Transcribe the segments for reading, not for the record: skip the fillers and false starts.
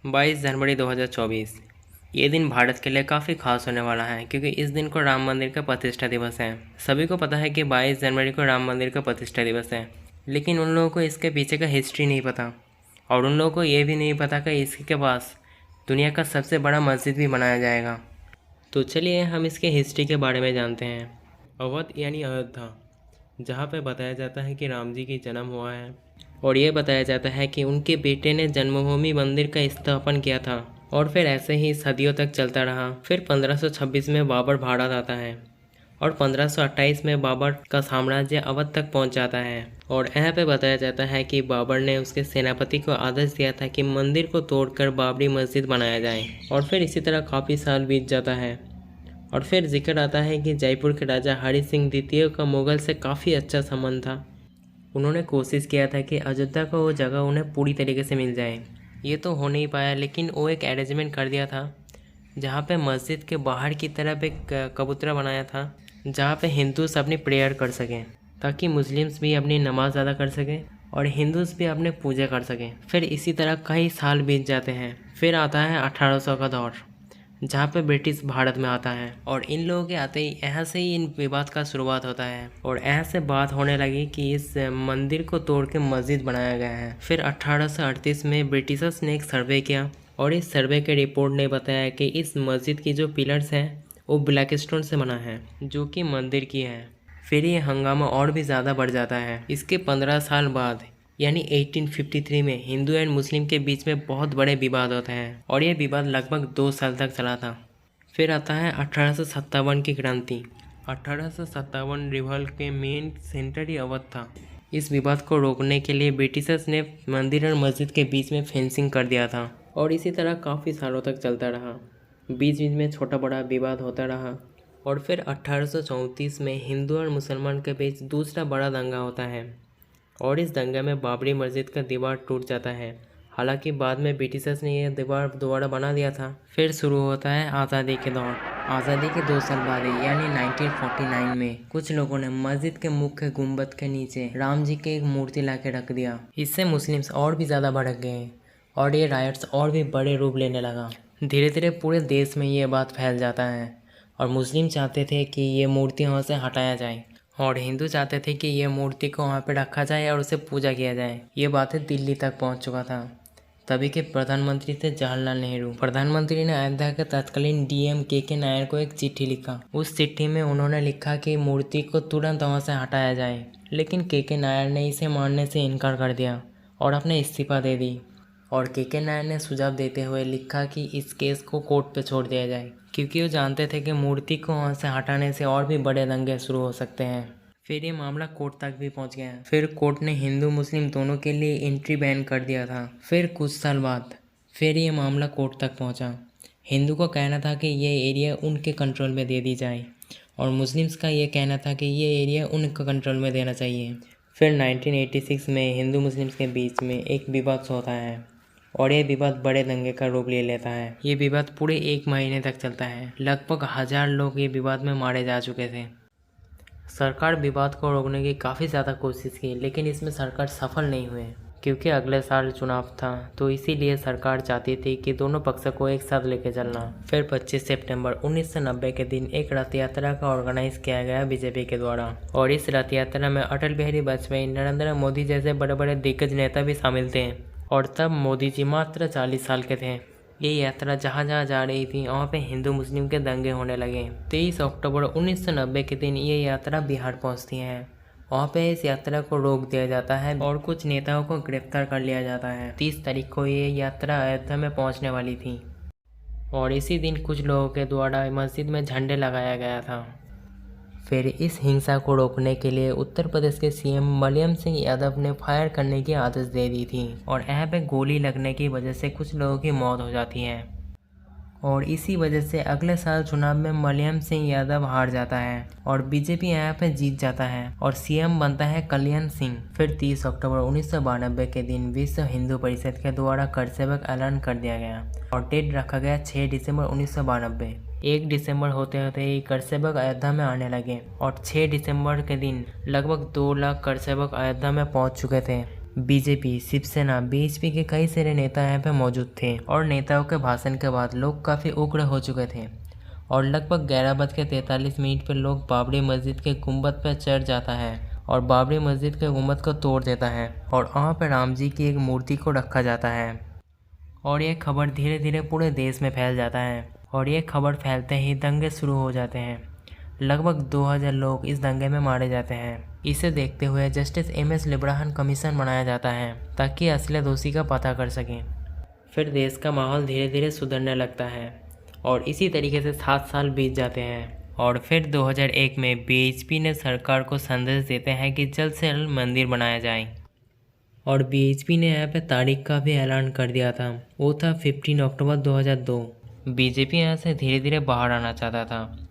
22 जनवरी 2024। ये दिन भारत के लिए काफ़ी खास होने वाला है क्योंकि इस दिन को राम मंदिर का प्रतिष्ठा दिवस है। सभी को पता है कि 22 जनवरी को राम मंदिर का प्रतिष्ठा दिवस है, लेकिन उन लोगों को इसके पीछे का हिस्ट्री नहीं पता और उन लोगों को ये भी नहीं पता कि इसके पास दुनिया का सबसे बड़ा मस्जिद भी बनाया जाएगा। तो चलिए हम इसके हिस्ट्री के बारे में जानते हैं। अवध यानी अयोध्या, जहाँ पे बताया जाता है कि राम जी की जन्म हुआ है और ये बताया जाता है कि उनके बेटे ने जन्मभूमि मंदिर का स्थापन किया था और फिर ऐसे ही सदियों तक चलता रहा। फिर 1526 में बाबर भारत आता है और 1528 में बाबर का साम्राज्य अवध तक पहुंच जाता है। और यहाँ पे बताया जाता है कि बाबर ने उसके सेनापति को आदेश दिया था कि मंदिर को तोड़कर बाबरी मस्जिद बनाया जाए। और फिर इसी तरह काफ़ी साल बीत जाता है और फिर जिक्र आता है कि जयपुर के राजा हरि सिंह द्वितीय का मुगल से काफ़ी अच्छा संबंध था। उन्होंने कोशिश किया था कि अयोध्या को वो जगह उन्हें पूरी तरीके से मिल जाए। ये तो हो नहीं पाया, लेकिन वो एक अरेंजमेंट कर दिया था जहाँ पे मस्जिद के बाहर की तरफ एक कबूतरा बनाया था जहाँ पे हिंदूस अपनी प्रेयर कर सकें, ताकि मुस्लिम्स भी अपनी नमाज अदा कर सकें और हिंदूस भी अपने पूजा कर सकें। फिर इसी तरह कई साल बीत जाते हैं। फिर आता है 1800 का दौर, जहाँ पे ब्रिटिश भारत में आता है और इन लोगों के आते ही यहाँ से ही इन विवाद का शुरुआत होता है और यहाँ से बात होने लगी कि इस मंदिर को तोड़ के मस्जिद बनाया गया है। फिर 1838 में ब्रिटिशर्स ने एक सर्वे किया और इस सर्वे के रिपोर्ट ने बताया कि इस मस्जिद की जो पिलर्स हैं वो ब्लैक स्टोन से बना है, जो कि मंदिर की है। फिर ये हंगामा और भी ज़्यादा बढ़ जाता है। इसके 15 साल बाद यानी 1853 में हिंदू एंड मुस्लिम के बीच में बहुत बड़े विवाद होते हैं और ये विवाद लगभग 2 साल तक चला था। फिर आता है 1857 की क्रांति। 1857 रिवॉल्ट के मेन सेंटर ही अवध था। इस विवाद को रोकने के लिए ब्रिटिशर्स ने मंदिर और मस्जिद के बीच में फेंसिंग कर दिया था और इसी तरह काफ़ी सालों तक चलता रहा। बीच बीच में छोटा बड़ा विवाद होता रहा और फिर 1834 में हिंदू और मुसलमान के बीच दूसरा बड़ा दंगा होता है और इस दंगे में बाबरी मस्जिद का दीवार टूट जाता है। हालांकि बाद में ब्रिटिशर्स ने यह दीवार दोबारा बना दिया था। फिर शुरू होता है आज़ादी के दौर। आज़ादी के 2 साल बाद यानी 1949 में कुछ लोगों ने मस्जिद के मुख्य गुंबद के नीचे राम जी की एक मूर्ति ला के रख दिया। इससे मुस्लिम्स और भी ज़्यादा भड़क गए और ये रायट्स और भी बड़े रूप लेने लगा। धीरे धीरे पूरे देश में ये बात फैल जाता है और मुस्लिम चाहते थे कि ये मूर्ति वहाँ से हटाया जाए और हिंदू चाहते थे कि ये मूर्ति को वहाँ पे रखा जाए और उसे पूजा किया जाए। ये बातें दिल्ली तक पहुँच चुका था। तभी के प्रधानमंत्री थे जवाहरलाल नेहरू। प्रधानमंत्री ने अयोध्या के तत्कालीन डीएम के नायर को एक चिट्ठी लिखा। उस चिट्ठी में उन्होंने लिखा कि मूर्ति को तुरंत वहाँ से हटाया जाए, लेकिन के नायर ने इसे मानने से इनकार कर दिया और अपने इस्तीफा दे दी। और के नायर ने सुझाव देते हुए लिखा कि इस केस को कोर्ट पे छोड़ दिया जाए, क्योंकि वो जानते थे कि मूर्ति को वहाँ से हटाने से और भी बड़े दंगे शुरू हो सकते हैं। फिर ये मामला कोर्ट तक भी पहुँच गया। फिर कोर्ट ने हिंदू मुस्लिम दोनों के लिए एंट्री बैन कर दिया था। फिर कुछ साल बाद फिर ये मामला कोर्ट तक पहुँचा। हिंदू को कहना था कि ये एरिया उनके कंट्रोल में दे दी जाए और मुस्लिम्स का ये कहना था कि ये एरिया उनके कंट्रोल में देना चाहिए। फिर 1986 में हिंदू मुस्लिम्स के बीच में एक विवाद होता है और ये विवाद बड़े दंगे का रूप ले लेता है। ये विवाद पूरे 1 महीने तक चलता है। लगभग 1000 लोग ये विवाद में मारे जा चुके थे। सरकार विवाद को रोकने की काफ़ी ज़्यादा कोशिश की, लेकिन इसमें सरकार सफल नहीं हुए क्योंकि अगले साल चुनाव था, तो इसीलिए सरकार चाहती थी कि दोनों पक्ष को एक साथ लेकर चलना। फिर 25 सितंबर 1990 के दिन एक रथ यात्रा का ऑर्गेनाइज किया गया बीजेपी के द्वारा और इस रथ यात्रा में अटल बिहारी वाजपेयी, नरेंद्र मोदी जैसे बड़े बड़े दिग्गज नेता भी शामिल थे और तब मोदी जी मात्र 40 साल के थे। ये यात्रा जहाँ जहाँ जा रही थी वहाँ पे हिंदू मुस्लिम के दंगे होने लगे। 23 अक्टूबर 1990 के दिन ये यात्रा बिहार पहुँचती है। वहाँ पे इस यात्रा को रोक दिया जाता है और कुछ नेताओं को गिरफ्तार कर लिया जाता है। 30 तारीख को ये यात्रा अयोध्या में पहुँचने वाली थी और इसी दिन कुछ लोगों के द्वारा मस्जिद में झंडे लगाया गया था। फिर इस हिंसा को रोकने के लिए उत्तर प्रदेश के सीएम मुलायम सिंह यादव ने फायर करने की आदेश दे दी थी और यहाँ पे गोली लगने की वजह से कुछ लोगों की मौत हो जाती है और इसी वजह से अगले साल चुनाव में मुलायम सिंह यादव हार जाता है और बीजेपी यहाँ पे जीत जाता है और सीएम बनता है कल्याण सिंह। फिर 30 अक्टूबर 1992 के दिन विश्व हिंदू परिषद के द्वारा कर्तव्य ऐलान कर दिया गया और डेट रखा गया 6 दिसंबर 1992। 1 दिसंबर होते होते ही कर्तव्य अयोध्या में आने लगे और 6 दिसंबर के दिन लगभग 2 लाख कर्तव्य अयोध्या में पहुंच चुके थे। बीजेपी, शिवसेना, बीएचपी के कई सारे नेता यहाँ पे मौजूद थे और नेताओं के भाषण के बाद लोग काफ़ी उग्र हो चुके थे और लगभग 11:43 पर लोग बाबरी मस्जिद के गुंबद पर चढ़ जाता है और बाबरी मस्जिद के गुंबद को तोड़ देता है और वहाँ पर राम जी की एक मूर्ति को रखा जाता है और ये खबर धीरे धीरे पूरे देश में फैल जाता है और ये खबर फैलते ही दंगे शुरू हो जाते हैं। लगभग 2000 लोग इस दंगे में मारे जाते हैं। इसे देखते हुए जस्टिस एमएस लिब्राहन कमीशन बनाया जाता है ताकि असली दोषी का पता कर सकें। फिर देश का माहौल धीरे धीरे सुधरने लगता है और इसी तरीके से 7 साल बीत जाते हैं और फिर 2001 में बीएचपी ने सरकार को संदेश देते हैं कि जल्द से जल्द मंदिर बनाया जाए और बीएचपी ने यहाँ पे तारीख का भी ऐलान कर दिया था। वो था 15 अक्टूबर 2002। बीजेपी यहाँ से धीरे धीरे बाहर आना चाहता था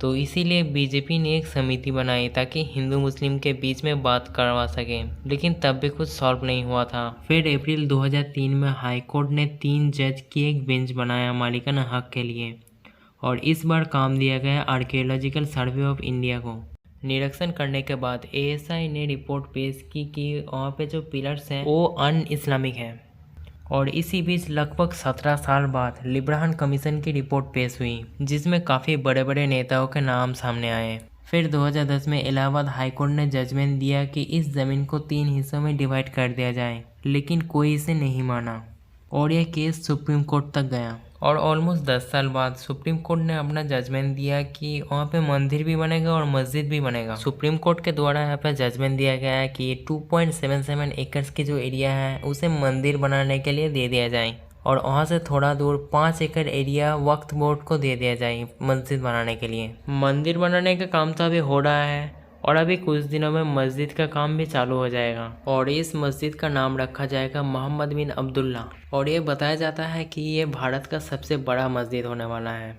तो इसीलिए बीजेपी ने एक समिति बनाई ताकि हिंदू मुस्लिम के बीच में बात करवा सके, लेकिन तब भी कुछ सॉल्व नहीं हुआ था। फिर अप्रैल 2003 में हाई कोर्ट ने 3 जज की एक बेंच बनाया मालिकाना हक के लिए और इस बार काम दिया गया आर्कियोलॉजिकल सर्वे ऑफ इंडिया को। निरीक्षण करने के बाद एएसआई ने रिपोर्ट पेश की कि वहाँ पे जो पिलर्स हैं वो अन इस्लामिक हैं और इसी बीच लगभग 17 साल बाद लिब्राहन कमीशन की रिपोर्ट पेश हुई जिसमें काफ़ी बड़े बड़े नेताओं के नाम सामने आए। फिर 2010 में इलाहाबाद हाईकोर्ट ने जजमेंट दिया कि इस ज़मीन को 3 हिस्सों में डिवाइड कर दिया जाए, लेकिन कोई इसे नहीं माना और यह केस सुप्रीम कोर्ट तक गया और ऑलमोस्ट 10 साल बाद सुप्रीम कोर्ट ने अपना जजमेंट दिया कि वहाँ पे मंदिर भी बनेगा और मस्जिद भी बनेगा। सुप्रीम कोर्ट के द्वारा यहाँ पे जजमेंट दिया गया है कि 2.77 एकड़ की जो एरिया है उसे मंदिर बनाने के लिए दे दिया जाए और वहाँ से थोड़ा दूर 5 एकड़ एरिया वक्फ बोर्ड को दे दिया जाए मस्जिद बनाने के लिए। मंदिर बनाने का काम तो अभी हो रहा है और अभी कुछ दिनों में मस्जिद का काम भी चालू हो जाएगा और इस मस्जिद का नाम रखा जाएगा मोहम्मद बिन अब्दुल्ला और ये बताया जाता है कि ये भारत का सबसे बड़ा मस्जिद होने वाला है।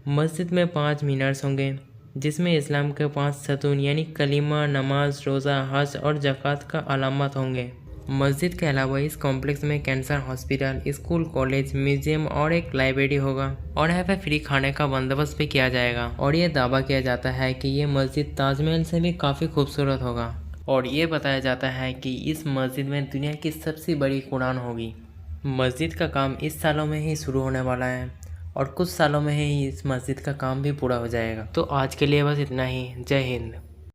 मस्जिद में 5 मीनार्स होंगे जिसमें इस्लाम के 5 सतून यानी कलीमा, नमाज, रोज़ा, हज और ज़कात का अलामत होंगे। मस्जिद के अलावा इस कॉम्प्लेक्स में cancer hospital, school, college, museum और एक लाइब्रेरी होगा और यहाँ पे फ्री खाने का बंदोबस्त भी किया जाएगा और ये दावा किया जाता है कि ये मस्जिद ताजमहल से भी काफ़ी खूबसूरत होगा और ये बताया जाता है कि इस मस्जिद में दुनिया की सबसे बड़ी कुरान होगी। मस्जिद का काम इस सालों में ही शुरू होने वाला है और कुछ सालों में ही इस मस्जिद का काम भी पूरा हो जाएगा। तो आज के लिए बस इतना ही। जय हिंद।